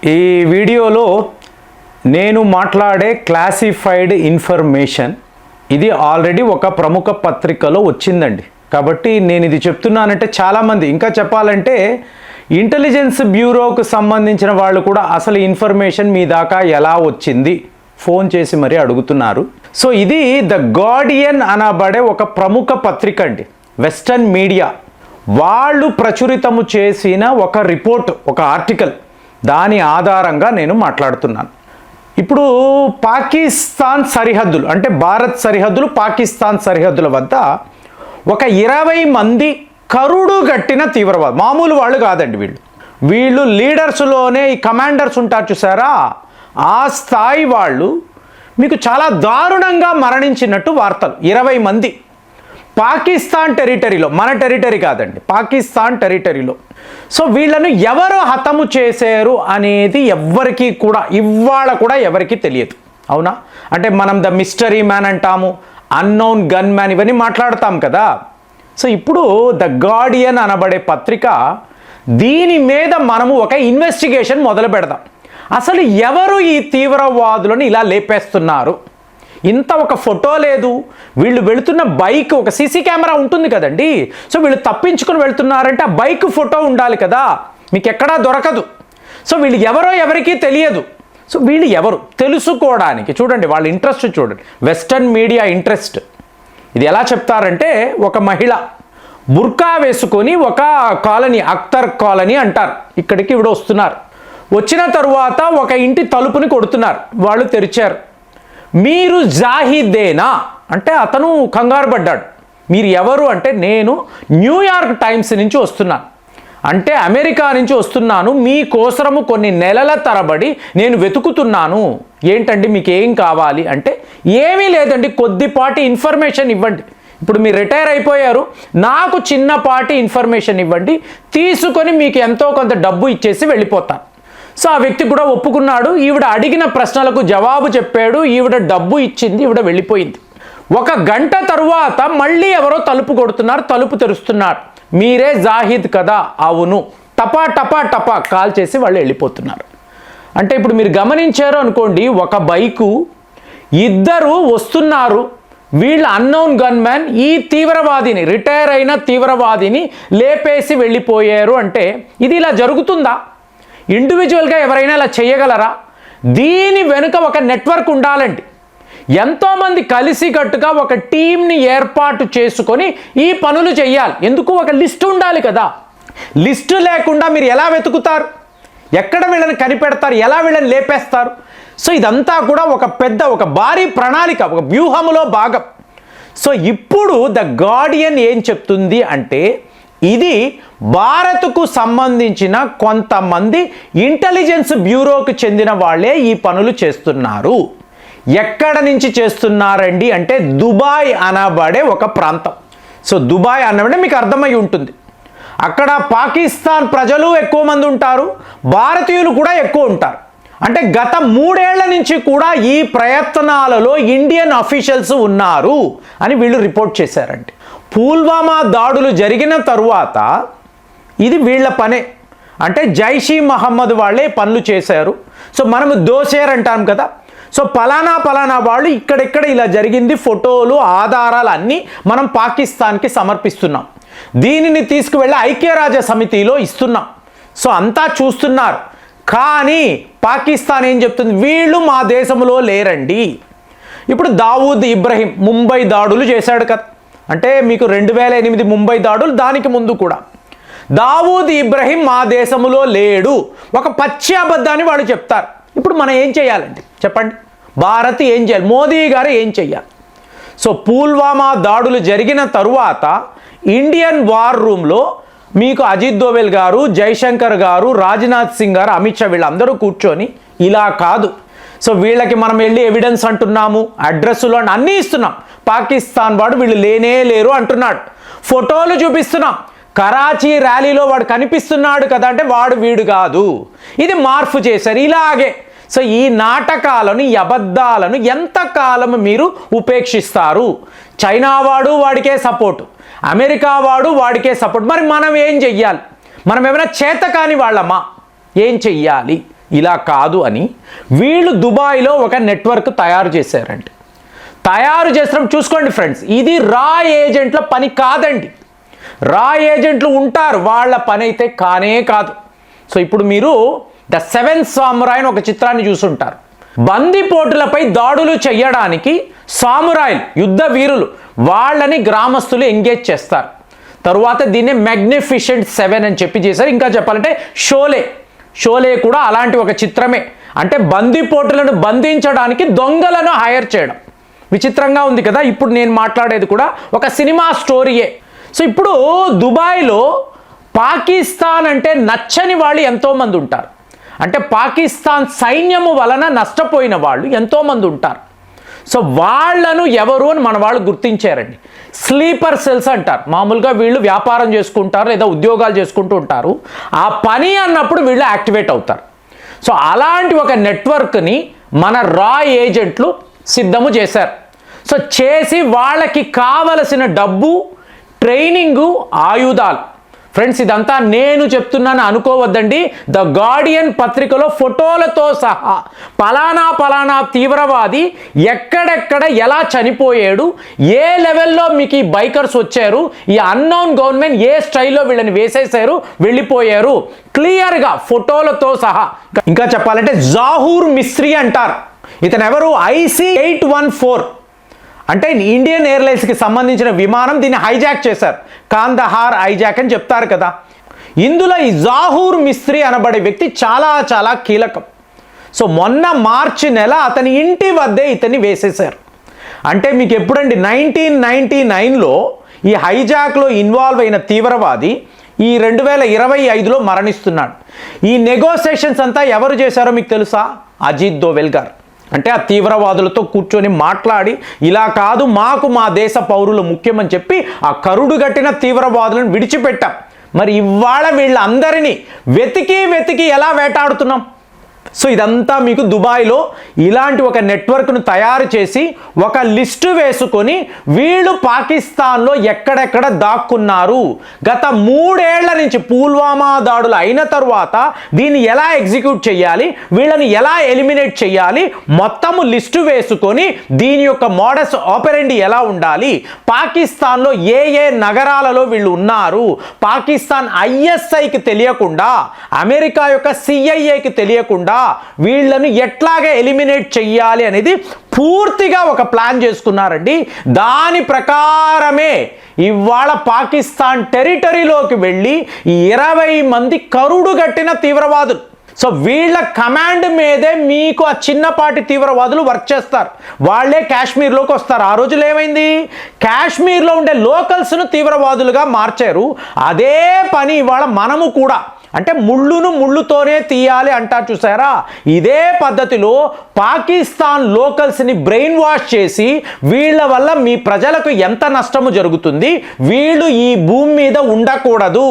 ఈ వీడియోలో నేను మాట్లాడే క్లాసిఫైడ్ ఇన్ఫర్మేషన్ ఇది ఆల్రెడీ ఒక ప్రముఖ పత్రికలో వచ్చిందండి. కాబట్టి నేను ఇది చెప్తున్నానంటే చాలామంది ఇంకా చెప్పాలంటే ఇంటెలిజెన్స్ బ్యూరోకు సంబంధించిన వాళ్ళు కూడా అసలు ఇన్ఫర్మేషన్ మీ దాకా ఎలా వచ్చింది ఫోన్ చేసి మరీ అడుగుతున్నారు. సో ఇది ద గార్డియన్ అనబడే ఒక ప్రముఖ పత్రిక అండి, వెస్టర్న్ మీడియా. వాళ్ళు ప్రచురితము చేసిన ఒక రిపోర్ట్, ఒక ఆర్టికల్, దాని ఆధారంగా నేను మాట్లాడుతున్నాను. ఇప్పుడు పాకిస్తాన్ సరిహద్దులు అంటే భారత్ సరిహద్దులు పాకిస్తాన్ సరిహద్దుల వద్ద ఒక 20 మంది కరుడు గట్టిన తీవ్రవాద, మామూలు వాళ్ళు కాదండి, వీళ్ళు లీడర్స్లోనే ఈ కమాండర్స్ ఉంటారు చూసారా, ఆ స్థాయి వాళ్ళు మీకు చాలా దారుణంగా మరణించినట్టు వార్తలు. 20 మంది పాకిస్తాన్ టెరిటరీలో, మన టెరిటరీ కాదండి, పాకిస్తాన్ టెరిటరీలో. సో వీళ్ళను ఎవరు హతము చేశారు అనేది ఎవ్వరికీ కూడా ఇవాళ కూడా ఎవరికి తెలియదు. అవునా? అంటే మనం ద మిస్టరీ మ్యాన్ అంటాము, అన్నోన్ గన్ మ్యాన్, ఇవన్నీ మాట్లాడతాం కదా. సో ఇప్పుడు ద గార్డియన్ అనబడే పత్రిక దీని మీద మనము ఒక ఇన్వెస్టిగేషన్ మొదలు పెడదాం. అసలు ఎవరు ఈ తీవ్రవాదులను ఇలా లేపేస్తున్నారు? ఇంత ఒక ఫోటో లేదు, వీళ్ళు వెళుతున్న బైక్, ఒక సీసీ కెమెరా ఉంటుంది కదండి. సో వీళ్ళు తప్పించుకొని వెళ్తున్నారంటే ఆ బైక్ ఫోటో ఉండాలి కదా, మీకు ఎక్కడా దొరకదు. సో వీళ్ళు ఎవరో ఎవరికీ తెలియదు. సో వీళ్ళు ఎవరు తెలుసుకోవడానికి చూడండి, వాళ్ళ ఇంట్రెస్ట్ చూడండి, వెస్టర్న్ మీడియా ఇంట్రెస్ట్. ఇది ఎలా చెప్తారంటే, ఒక మహిళ బుర్కా వేసుకొని ఒక కాలనీ, అఖ్తర్ కాలనీ అంటారు, ఇక్కడికి ఇవిడ వస్తున్నారు. వచ్చిన తరువాత ఒక ఇంటి తలుపుని కొడుతున్నారు, వాళ్ళు తెరిచారు. మీరు జాహిదేనా అంటే అతను కంగారు పడ్డాడు. మీరు ఎవరు అంటే, నేను న్యూయార్క్ టైమ్స్ నుంచి వస్తున్నాను, అంటే అమెరికా నుంచి వస్తున్నాను, మీకోసరము కొన్ని నెలల తరబడి నేను వెతుకుతున్నాను. ఏంటండి మీకు ఏం కావాలి అంటే, ఏమీ లేదండి, కొద్దిపాటి ఇన్ఫర్మేషన్ ఇవ్వండి. ఇప్పుడు మీరు రిటైర్ అయిపోయారు, నాకు చిన్నపాటి ఇన్ఫర్మేషన్ ఇవ్వండి, తీసుకొని మీకు ఎంతో కొంత డబ్బు ఇచ్చేసి వెళ్ళిపోతాను. సో ఆ వ్యక్తి కూడా ఒప్పుకున్నాడు. ఈవిడ అడిగిన ప్రశ్నలకు జవాబు చెప్పాడు, ఈవిడ డబ్బు ఇచ్చింది, ఈవిడ వెళ్ళిపోయింది. 1 గంట తరువాత మళ్ళీ ఎవరో తలుపు కొడుతున్నారు, తలుపు తెరుస్తున్నారు. మీరే జాహిద్ కదా? అవును. టపా టపా టపా కాల్ చేసి వాళ్ళు వెళ్ళిపోతున్నారు. అంటే ఇప్పుడు మీరు గమనించారు అనుకోండి, ఒక బైకు, ఇద్దరు వస్తున్నారు, వీళ్ళ అన్నోన్ గన్ మ్యాన్ ఈ తీవ్రవాదిని, రిటైర్ అయిన తీవ్రవాదిని లేపేసి వెళ్ళిపోయారు. అంటే ఇది ఇలా జరుగుతుందా? ఇండివిజువల్గా ఎవరైనా ఇలా చేయగలరా? దీని వెనుక ఒక నెట్వర్క్ ఉండాలండి. ఎంతోమంది కలిసికట్టుగా ఒక టీంని ఏర్పాటు చేసుకొని ఈ పనులు చేయాలి. ఎందుకు? ఒక లిస్టు ఉండాలి కదా. లిస్టు లేకుండా మీరు ఎలా వెతుకుతారు? ఎక్కడ వీళ్ళని కనిపెడతారు? ఎలా వీళ్ళని లేపేస్తారు? సో ఇదంతా కూడా ఒక పెద్ద, ఒక భారీ ప్రణాళిక, ఒక వ్యూహములో భాగం. సో ఇప్పుడు ద గార్డియన్ ఏం చెప్తుంది అంటే, ఇది భారత్కు సంబంధించిన కొంతమంది ఇంటెలిజెన్స్ బ్యూరోకు చెందిన వాళ్ళే ఈ పనులు చేస్తున్నారు. ఎక్కడ నుంచి చేస్తున్నారండి అంటే, దుబాయ్ అనబడే ఒక ప్రాంతం. సో దుబాయ్ అనబడే మీకు అర్థమై ఉంటుంది. అక్కడ పాకిస్తాన్ ప్రజలు ఎక్కువ మంది ఉంటారు, భారతీయులు కూడా ఎక్కువ ఉంటారు. అంటే గత 3 ఏళ్ల నుంచి కూడా ఈ ప్రయత్నాలలో ఇండియన్ అఫీషియల్స్ ఉన్నారు అని వీళ్ళు రిపోర్ట్ చేశారండి. పుల్వామా దాడులు జరిగిన తరువాత ఇది వీళ్ళ పనే, అంటే జైషీ మహమ్మద్ వాళ్ళే పనులు చేశారు. సో మనము దోషేర్ అంటాం కదా. సో పలానా పలానా వాళ్ళు ఇక్కడెక్కడ ఇలా జరిగింది, ఫోటోలు, ఆధారాలు అన్నీ మనం పాకిస్తాన్కి సమర్పిస్తున్నాం. దీనిని తీసుకువెళ్ళి ఐక్యరాజ్య సమితిలో ఇస్తున్నాం. సో అంతా చూస్తున్నారు. కానీ పాకిస్తాన్ ఏం చెప్తుంది? వీళ్ళు మా దేశంలో లేరండి. ఇప్పుడు దావూద్ ఇబ్రహీం ముంబై దాడులు చేశాడు కదా, అంటే మీకు 2008 ముంబై దాడులు, దానికి ముందు కూడా దావూద్ ఇబ్రహీం మా దేశంలో లేడు, ఒక పచ్చి అబద్ధాన్ని వాళ్ళు చెప్తారు. ఇప్పుడు మనం ఏం చేయాలండి చెప్పండి? భారత్ ఏం చేయాలి? మోదీ గారు ఏం చెయ్యాలి? సో పుల్వామా దాడులు జరిగిన తరువాత ఇండియన్ వార్ రూమ్లో మీకు అజిత్ దోవెల్ గారు, జైశంకర్ గారు, రాజ్నాథ్ సింగ్ గారు, అమిత్ షా వీళ్ళందరూ కూర్చొని ఇలా కాదు, సో వీళ్ళకి మనం వెళ్ళి ఎవిడెన్స్ అంటున్నాము, అడ్రస్లు అన్నీ ఇస్తున్నాం, పాకిస్తాన్ వాడు వీళ్ళు లేనే లేరు అంటున్నాడు, ఫోటోలు చూపిస్తున్నాం, కరాచీ ర్యాలీలో వాడు కనిపిస్తున్నాడు కదా అంటే వాడు వీడు కాదు, ఇది మార్పు చేశారు. ఇలాగే సో ఈ నాటకాలను, ఈ అబద్ధాలను ఎంతకాలం మీరు ఉపేక్షిస్తారు? చైనా వాడు వాడికే సపోర్టు, అమెరికా వాడు వాడికే సపోర్ట్. మరి మనం ఏం చెయ్యాలి? మనం ఏమైనా చేతకాని వాళ్ళమా? ఏం చెయ్యాలి ఇలా కాదు అని వీళ్ళు దుబాయ్లో ఒక నెట్వర్క్ తయారు చేశారండి. తయారు చేస్తాం చూసుకోండి ఫ్రెండ్స్, ఇది రా ఏజెంట్ల పని కాదండి. రా ఏజెంట్లు ఉంటారు, వాళ్ళ పని అయితే కానే కాదు. సో ఇప్పుడు మీరు ద సెవెన్ సామురాయ్ ఒక చిత్రాన్ని చూసుంటారు. బందిపోటులపై దాడులు చేయడానికి సామురాయిలు, యుద్ధ వీరులు, వాళ్ళని గ్రామస్తులు ఎంగేజ్ చేస్తారు. తరువాత దీన్ని మ్యాగ్నిఫిషెంట్ 7 అని చెప్పి చేశారు. ఇంకా చెప్పాలంటే షోలే కూడా అలాంటి ఒక చిత్రమే. అంటే బందిపోటులను బంధించడానికి దొంగలను హైర్ చేయడం. విచిత్రంగా ఉంది కదా. ఇప్పుడు నేను మాట్లాడేది కూడా ఒక సినిమా స్టోరీయే. సో ఇప్పుడు దుబాయ్లో పాకిస్తాన్ అంటే నచ్చని వాళ్ళు ఎంతోమంది ఉంటారు. అంటే పాకిస్తాన్ సైన్యము వలన నష్టపోయిన వాళ్ళు ఎంతోమంది ఉంటారు. సో వాళ్ళను ఎవరు అని మన వాళ్ళు గుర్తించారండి. స్లీపర్ సెల్స్ అంటారు. మామూలుగా వీళ్ళు వ్యాపారం చేసుకుంటారు లేదా ఉద్యోగాలు చేసుకుంటూ ఉంటారు. ఆ పని అన్నప్పుడు వీళ్ళు యాక్టివేట్ అవుతారు. సో అలాంటి ఒక నెట్వర్క్ని మన రా ఏజెంట్లు సిద్ధము చేశారు. సో చేసి వాళ్ళకి కావలసిన డబ్బు, ట్రైనింగు, ఆయుధాలు. ఫ్రెండ్స్ ఇదంతా నేను చెప్తున్నాను అనుకోవద్దండి. ద గార్డియన్ పత్రికలో ఫోటోలతో సహా పలానా తీవ్రవాది ఎక్కడెక్కడ ఎలా చనిపోయాడు, ఏ లెవెల్లో మీకు ఈ బైకర్స్ వచ్చారు, ఈ అన్నోన్ గవర్నమెంట్ ఏ స్టైల్లో వీళ్ళని వేసేశారు, వెళ్ళిపోయారు, క్లియర్గా ఫోటోలతో సహా. ఇంకా చెప్పాలంటే జాహూర్ మిస్త్రీ అంటారు. ఇతను ఎవరు? IC-814 అంటే ఇండియన్ ఎయిర్లైన్స్కి సంబంధించిన విమానం. దీన్ని హైజాక్ చేశారు. కాందహార్ హైజాక్ అని చెప్తారు కదా. ఇందులో ఈ జాహూర్ మిస్త్రీ అనబడే వ్యక్తి చాలా కీలకం. సో మొన్న మార్చి నెల అతని ఇంటి వద్దే ఇతన్ని వేసేశారు. అంటే మీకు ఎప్పుడండి 1999లో ఈ హైజాక్లో ఇన్వాల్వ్ అయిన తీవ్రవాది ఈ 2025లో మరణిస్తున్నాడు. ఈ నెగోసియేషన్స్ అంతా ఎవరు చేశారో మీకు తెలుసా? అజిత్ దోవెల్ గారు. అంటే ఆ తీవ్రవాదులతో కూర్చొని మాట్లాడి ఇలా కాదు, మాకు మా దేశ పౌరులు ముఖ్యమని చెప్పి ఆ కరుడు గట్టిన తీవ్రవాదులను విడిచిపెట్టాం. మరి ఇవాళ వీళ్ళందరినీ వెతికి ఎలా వేటాడుతున్నాం? సో ఇదంతా మీకు దుబాయ్లో ఇలాంటి ఒక నెట్వర్క్ను తయారు చేసి ఒక లిస్టు వేసుకొని వీళ్ళు పాకిస్తాన్లో ఎక్కడెక్కడ దాక్కున్నారు, గత 3 ఏళ్ల నుంచి పుల్వామా దాడులు అయిన తర్వాత దీన్ని ఎలా ఎగ్జిక్యూట్ చేయాలి, వీళ్ళని ఎలా ఎలిమినేట్ చేయాలి, మొత్తము లిస్టు వేసుకొని దీని యొక్క మోడస్ ఆపరెండి ఎలా ఉండాలి, పాకిస్తాన్లో ఏ నగరాలలో వీళ్ళు ఉన్నారు, పాకిస్తాన్ ISIకి తెలియకుండా, అమెరికా యొక్క CIAకి తెలియకుండా వీళ్ళను ఎట్లాగా ఎలిమినేట్ చెయ్యాలి అనేది పూర్తిగా ఒక ప్లాన్ చేసుకున్నారండి. దాని ప్రకారమే ఇవాళ పాకిస్తాన్ టెరిటరీలోకి వెళ్ళి 20 మంది కరుడు గట్టిన తీవ్రవాదులు. సో వీళ్ళ కమాండ్ మీదే మీకు ఆ చిన్నపాటి తీవ్రవాదులు వర్క్ చేస్తారు. వాళ్ళే కాశ్మీర్లోకి వస్తారు. ఆ రోజులు ఏమైంది? కాశ్మీర్లో ఉండే లోకల్స్ను తీవ్రవాదులుగా మార్చారు. అదే పని ఇవాళ మనము కూడా, అంటే ముళ్ళును ముళ్ళుతోనే తీయాలి అంటారు చూసారా? ఇదే పద్ధతిలో పాకిస్తాన్ లోకల్స్ని బ్రెయిన్ వాష్ చేసి వీళ్ళ వల్ల మీ ప్రజలకు ఎంత నష్టము జరుగుతుంది, వీళ్ళు ఈ భూమి మీద ఉండకూడదు,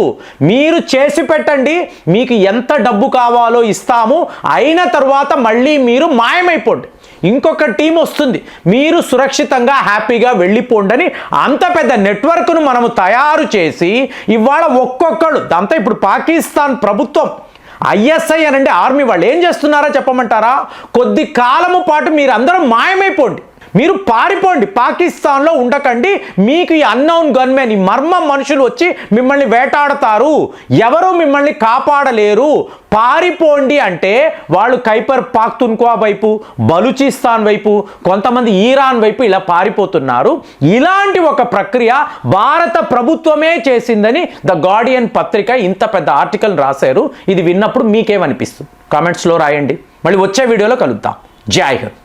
మీరు చేసి పెట్టండి, మీకు ఎంత డబ్బు కావాలో ఇస్తాము, అయిన తర్వాత మళ్ళీ మీరు మాయమైపోండి, ఇంకొక టీం వస్తుంది, మీరు సురక్షితంగా హ్యాపీగా వెళ్ళిపోండని అంత పెద్ద నెట్వర్క్ను మనము తయారు చేసి ఇవాళ ఒక్కొక్కడు దాంతో ఇప్పుడు పాకిస్తాన్ ప్రభుత్వం ISI అనండి ఆర్మీ వాళ్ళు ఏం చేస్తున్నారో చెప్పమంటారా? కొద్ది కాలము పాటు మీరు అందరూ మాయమైపోండి, మీరు పారిపోండి, పాకిస్తాన్లో ఉండకండి, మీకు ఈ అన్నౌన్ గన్మెన్, ఈ మర్మ మనుషులు వచ్చి మిమ్మల్ని వేటాడతారు, ఎవరు మిమ్మల్ని కాపాడలేరు, పారిపోండి అంటే వాళ్ళు ఖైబర్ పాఖ్తున్ఖ్వా వైపు, బలూచిస్తాన్ వైపు, కొంతమంది ఈరాన్ వైపు ఇలా పారిపోతున్నారు. ఇలాంటి ఒక ప్రక్రియ భారత ప్రభుత్వమే చేసిందని ద గార్డియన్ పత్రిక ఇంత పెద్ద ఆర్టికల్ రాశారు. ఇది విన్నప్పుడు మీకేమనిపిస్తుంది? కామెంట్స్లో రాయండి. మళ్ళీ వచ్చే వీడియోలో కలుద్దాం. జై హింద్.